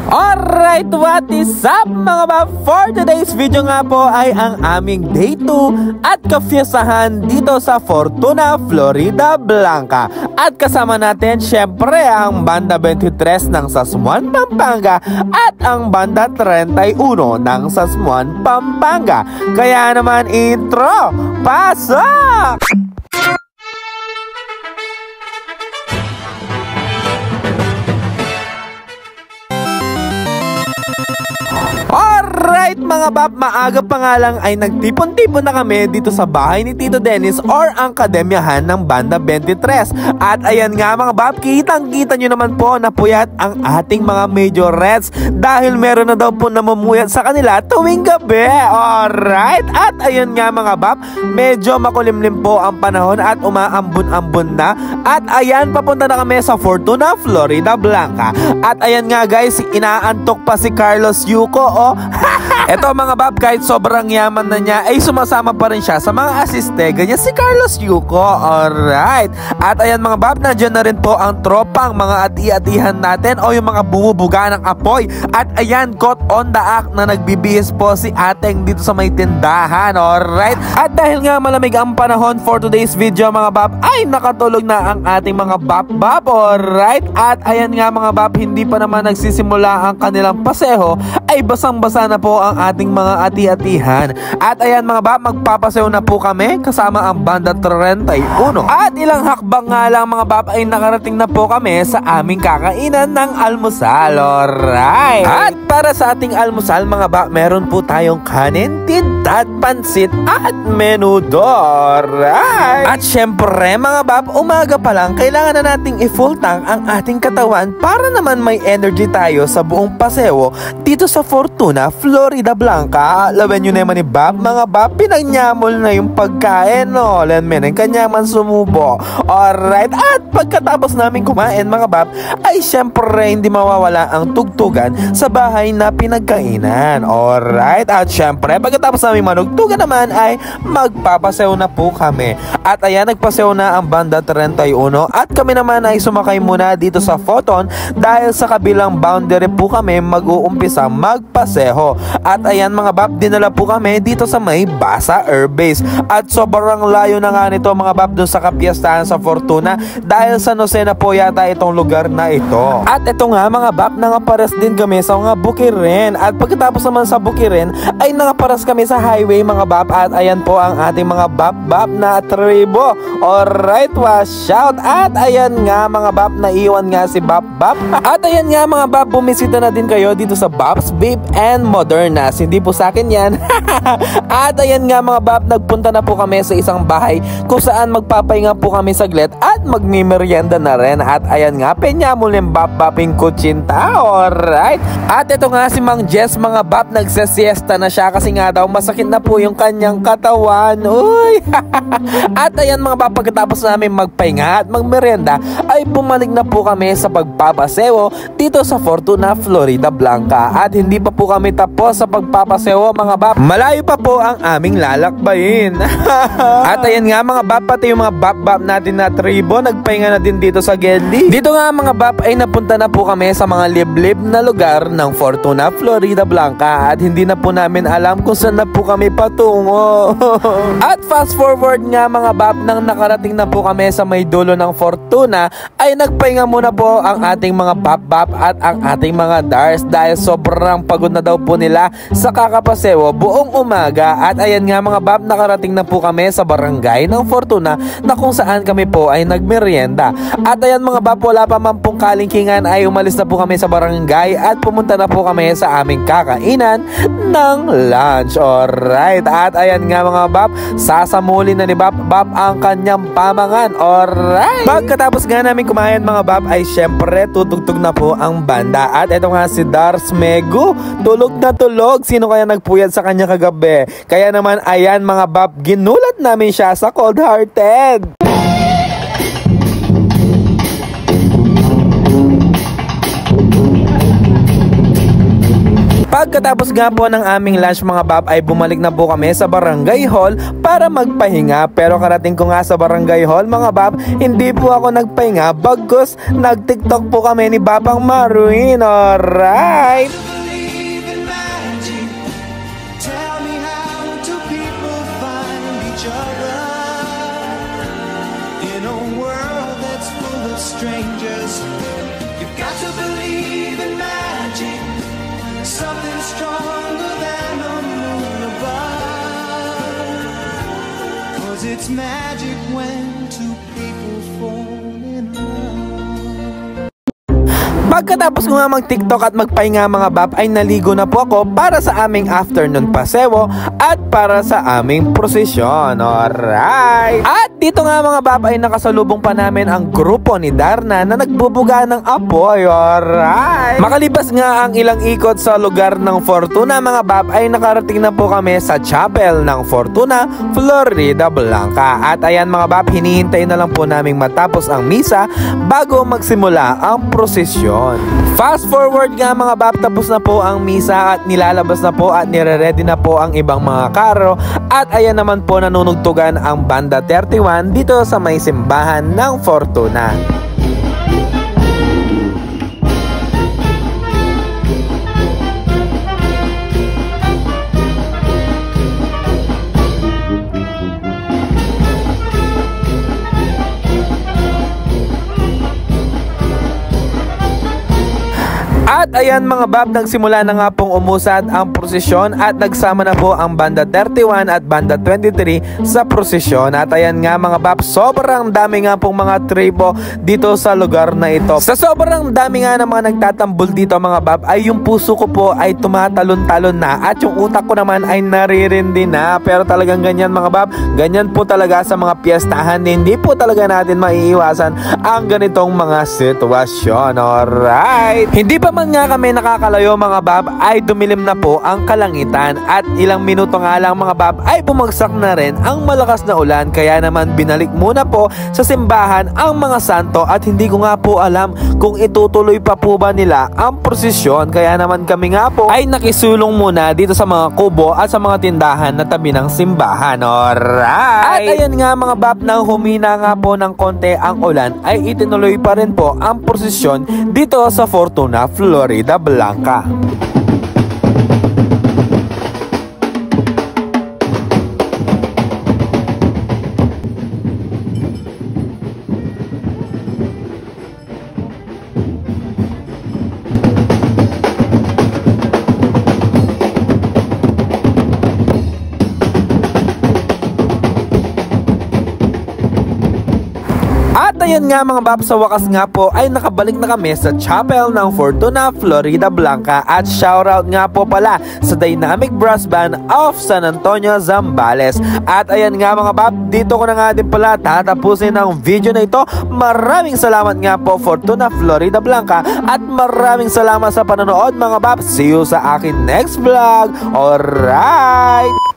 Alright, what is up mga bab? For today's video nga po ay ang aming day 2 at kafiestahan dito sa Fortuna, Florida Blanca. At kasama natin syempre ang Banda 23 ng Sasmuan, Pampanga at ang Banda 31 ng Sasmuan, Pampanga. Kaya naman intro, pasok! Alright mga bab, maaga pa nga lang ay nagtipon-tipon na kami dito sa bahay ni Tito Dennis or ang akademyahan ng Banda 23. At ayan nga mga bab, kitang-kita nyo naman po na puyat ang ating mga Major Reds dahil meron na daw po namumuyat sa kanila tuwing gabi. Alright, at ayan nga mga bab, medyo makulimlim po ang panahon at umaambon-ambon na. At ayan, papunta na kami sa Fortuna, Florida Blanca. At ayan nga guys, inaantok pa si Carlos Yuko. Oh, eto mga bab, kahit sobrang yaman na niya ay sumasama pa rin siya sa mga asiste, ganyan si Carlos Yuko. Alright, at ayan mga bab, nandiyan na rin po ang tropang mga ati-atihan natin o yung mga bumubuga ng apoy. At ayan, caught on the act na nagbibihis po si Ateng dito sa may tindahan. Alright, at dahil nga malamig ang panahon for today's video mga bab, ay nakatulog na ang ating mga bab-bab. Alright, at ayan nga mga bab, hindi pa naman nagsisimula ang kanilang paseho ay basang-basa na po ang ating mga ati-atihan. At ayan mga bab, magpapasew na po kami kasama ang Banda 31. At ilang hakbang nga lang mga bab ay nakarating na po kami sa aming kakainan ng almusal. Alright, at para sa ating almusal mga bab, meron po tayong kanin, tinta, pansit at menudo. Alright, at syempre mga bab, umaga pa lang kailangan na nating i-full tank ang ating katawan para naman may energy tayo sa buong pasewo dito sa Fortuna, Florida Blanca. Laban nyo naman ni Bab, mga Bab, pinagnyamol na yung pagkain, no? Lenmen, kanyaman sumubo. Alright, at pagkatapos namin kumain, mga Bab, ay syempre hindi mawawala ang tugtugan sa bahay na pinagkainan. Alright, at syempre pagkatapos namin manugtugan naman ay magpapasew na po kami. At ayan, nagpasew na ang Banda 31 at kami naman ay sumakay muna dito sa Photon dahil sa kabilang boundary po kami mag-uumpisa magpaseho. At ayan mga bab, dinala po kami dito sa may Basa Air Base. At sobrang layo na nga nito mga bab doon sa kapiestahan sa Fortuna dahil sa Jose na po yata itong lugar na ito. At ito nga mga bab, nangaparas din kami sa mga Bukirin. At pagkatapos naman sa Bukirin ay nangaparas kami sa highway mga bab. At ayan po ang ating mga bab-bab na tribo. Alright, was shout. At ayan nga mga bab, naiwan nga si Bab-Bab. At ayan nga mga bab, bumisita na din kayo dito sa Babs Babe and Modernas. Hindi po sa akin yan. At ayan nga mga bab, nagpunta na po kami sa isang bahay kung saan magpapahinga po kami saglit at magmimerienda na rin. At ayan nga, penyamol yung bab-babing kutsinta. Alright, at ito nga si Mang Jess mga bab, nagsesiesta na siya kasi nga daw masakit na po yung kanyang katawan. Uy! At ayan mga bab, pagkatapos namin magpahinga at magmerienda ay bumalik na po kami sa pagpapasewo dito sa Fortuna, Florida Blanca. At hindi pa po kami tapos sa pagpapasewo mga bab, malayo pa po ang aming lalakbayin. At ayan nga mga bab, pati yung mga bab-bab natin na tribo nagpahinga na din dito sa Gedli. Dito nga mga bab ay napunta na po kami sa mga liblib na lugar ng Fortuna, Florida Blanca. At hindi na po namin alam kung saan na po kami patungo. At fast forward nga mga bab, nang nakarating na po kami sa may dulo ng Fortuna ay nagpahinga muna po ang ating mga bab-bab at ang ating mga dars dahil sobrang pagod na daw po nila sa kakapasewo buong umaga. At ayan nga mga bab, nakarating na po kami sa barangay ng Fortuna na kung saan kami po ay nagmerienda. At ayan mga bab, wala pa man pong kalingkingan ay umalis na po kami sa barangay at pumunta na po kami sa aming kakainan ng lunch. Alright, at ayan nga mga bab, sasamulin na ni Bab ang kanyang pamangan. Alright, pagkatapos nga namin kumain mga bab ay syempre tutugtog na po ang banda. At ito nga si Dars Megu, tulog na tulog. Sino kaya nagpuyat sa kanya kagabi? Kaya naman ayan mga bab, ginulat namin siya sa Cold Hearted. Pagkatapos nga po ng aming lunch mga bab ay bumalik na po kami sa barangay hall para magpahinga. Pero karating ko nga sa barangay hall mga bab, hindi po ako nagpahinga bagkus nag-TikTok po kami ni Babang Maruin. Alright! Strangers, you've got to believe in magic, something stronger than the moon above, 'cause it's magic when two people fall in love. Pagkatapos ko nga mag-TikTok at magpahinga mga bab ay naligo na po ako para sa aming afternoon pasewo at para sa aming prosesyon. Alright! At dito nga mga bab ay nakasalubong pa namin ang grupo ni Darna na nagbubuga ng apoy. Alright! Makalipas nga ang ilang ikot sa lugar ng Fortuna mga bab ay nakarating na po kami sa chapel ng Fortuna, Florida Blanca. At ayan mga bab, hinihintay na lang po naming matapos ang misa bago magsimula ang prosesyon. Fast forward nga mga bab, tapos na po ang misa at nilalabas na po at nire-ready na po ang ibang mga karo. At ayan naman po nanunugtugan ang Banda 31 dito sa may simbahan ng Fortuna. At ayan mga bab, nagsimula na nga pong umusad ang prosesyon at nagsama na po ang Banda 31 at Banda 23 sa prosesyon. At ayan nga mga bab, sobrang dami nga pong mga tribo dito sa lugar na ito. Sa sobrang dami nga ng mga nagtatambol dito mga bab ay yung puso ko po ay tumatalon-talon na at yung utak ko naman ay naririndi na. Pero talagang ganyan mga bab, ganyan po talaga sa mga piyestahan, hindi po talaga natin maiiwasan ang ganitong mga sitwasyon. Alright, hindi pa man nga kami nakakalayo mga bab ay dumilim na po ang kalangitan at ilang minuto nga lang mga bab ay bumagsak na rin ang malakas na ulan. Kaya naman binalik muna po sa simbahan ang mga santo at hindi ko nga po alam kung itutuloy pa po ba nila ang prosesyon. Kaya naman kami nga po ay nakisulong muna dito sa mga kubo at sa mga tindahan na tabi ng simbahan. Alright! At ayan nga mga bab, nang humina nga po ng konti ang ulan ay itinuloy pa rin po ang prosesyon dito sa Fortuna, Florida Blanca. At ayan nga mga bab, sa wakas nga po ay nakabalik na kami sa chapel ng Fortuna, Florida Blanca. At shoutout nga po pala sa Dynamic Brass Band of San Antonio, Zambales. At ayan nga mga bab, dito ko na nga din pala tatapusin ang video na ito. Maraming salamat nga po Fortuna, Florida Blanca, at maraming salamat sa panonood mga bab. See you sa akin next vlog. Alright!